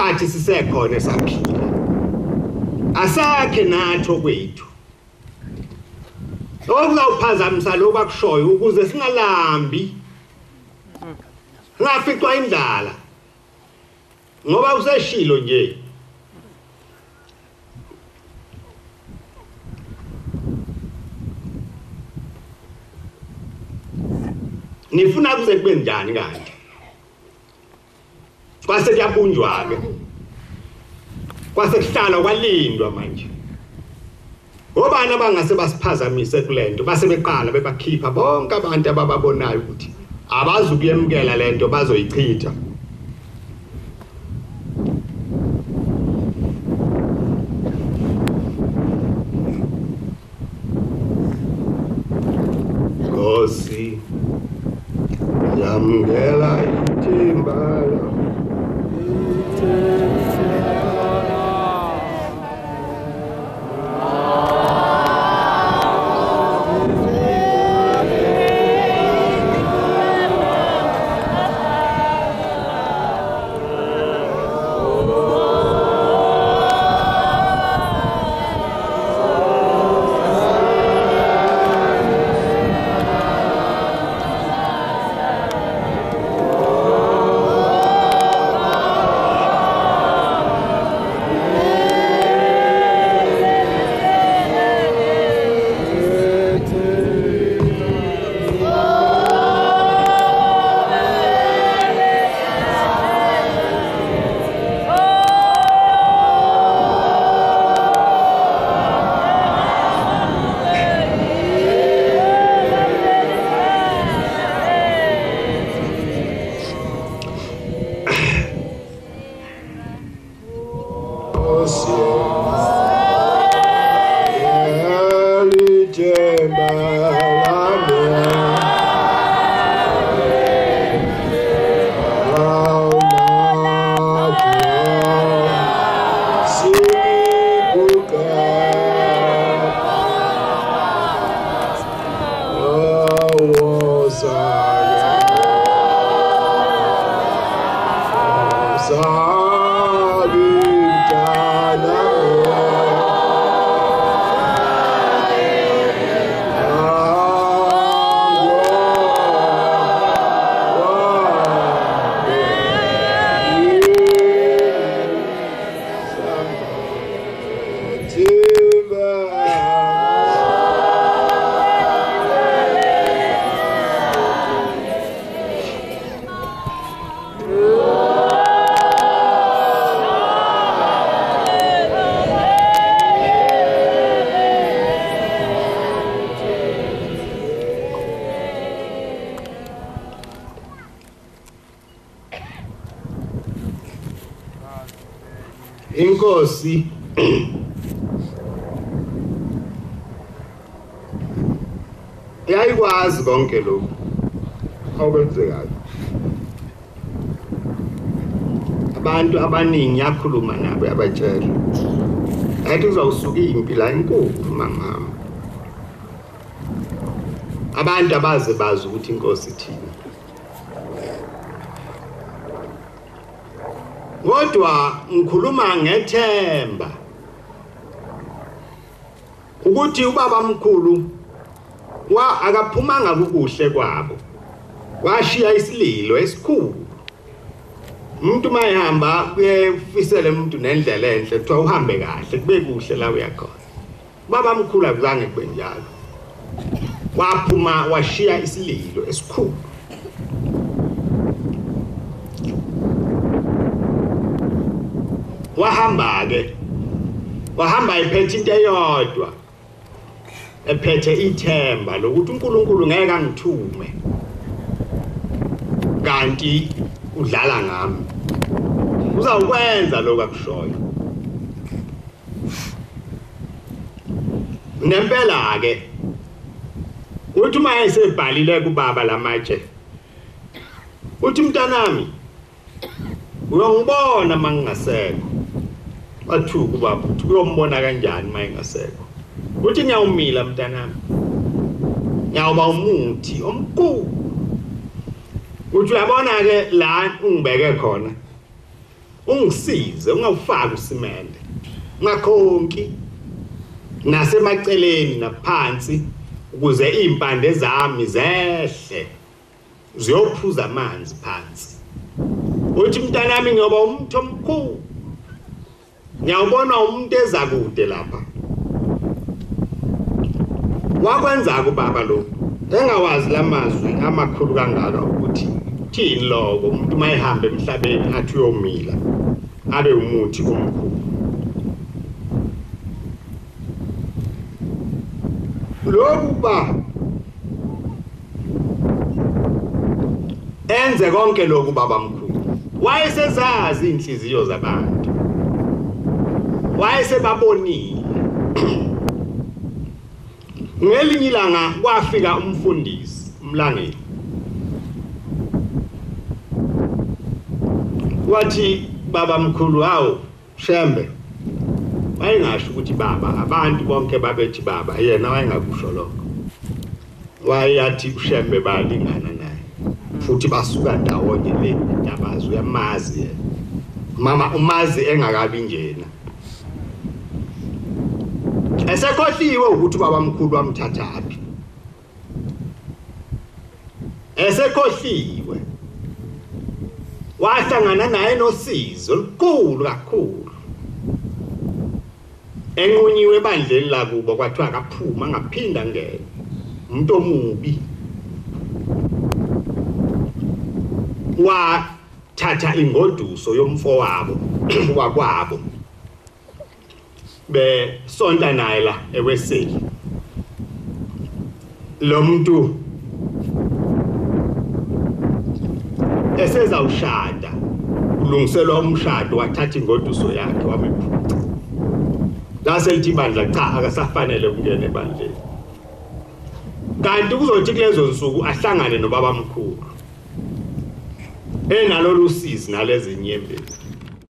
isikhathi sisekhona esaphila asakhe nathi okwethu okuzawuphazamisa lokho akushoyo ukuze singalambi ngaficwa indlala ngoba useshilo nje nifuna kuze kube njani kanti kwase kuyabunjwa ke kwase kuhlala kwalindwa manje obani abangase basiphazamise kulento base beqala bebakhipha bonke abantu abababonayo ukuthi abazi ukuyemukela lento bazoyichitha Nkosi yamukela ithimba Inkosi yayikwazi konke lokho okwenzekayo abantu abaningi yakhuluma nabo yabatshela athi uzawusuka impilo enkulu mama abantu abaze bazi ukuthi inkosi ithini kodwa ngikhuluma ngethemba ukuthi ubaba mkhulu akaphumanga kukuhle kwabo washiya isililo esikhulu umuntu mayihamba kuyefisela umuntu nendlela enhle kuthiwa uhambe kahle kube kuhle la uyakhona baba mkhulu akuzange kube njalo waphuma washiya isililo esikhulu wahamba ephethe into eyodwa ephethe ithemba lokuthi uNkulunkulu ngeke angithume kanti udlala ngami uzawukwenza lokho akushoyo nempela ke uthi uma esebhalile kubaba lamatshe uthi mntanami uyongibona mangingasekho wathuka ubaba uthi uyombona kanjani mangingasekho uthi ngiyawumila mntanami ngiyawuba umuthi omkhulu uthi uyabona ke la ungibeke khona ungisize ungawufaki usimende ngakhonki nasemaceleni naphansi ukuze impande zami zehle ziyophuza amanzi phansi uthi mntanami ngoba umuntu omkhulu ngiyabona umuntu ezakude lapha wakwenza kubaba lo engawazi lamazwi amakhulu kangaka ukuthi thini lokho umuntu mayihamba emhlabeni athi uyomila abe umuthi omkhulu lokuba enze konke lokhu baba mkhulu wayesezazi inhliziyo zabantu wayesebabonile ngelinye ilanga kwafika umfundisi umlangeni wathi baba mkhulu hawo Shembe wayengasho ukuthi baba abantu bonke babethi baba yena wayengakusho lokho wayathi uShembe balingana naye futhi basuka ndawonye le ndabazi uyamazi mama umazi engakabi njena esekhohliwe ukuthi baba mkhulu wamthathaphi esekhohliwe wahlangana naye nosizo olukhulu kakhulu enqunyiwe ebandleni lakubo kwathiwa akaphuma ngaphinda ngene umuntu omubi wathatha ingoduso yomfowabo wakwabo besonta naye la eweseli lo muntu eseza ushada ulungiselwa umshado wathatha ingoduso yakhe wamephuca lase lithi bandla cha akasafanele ukungena ebandleni kanti kuzothi kulezo nsuku ahlangane nobaba mkhulu enalo lusizi nalezi nyembezi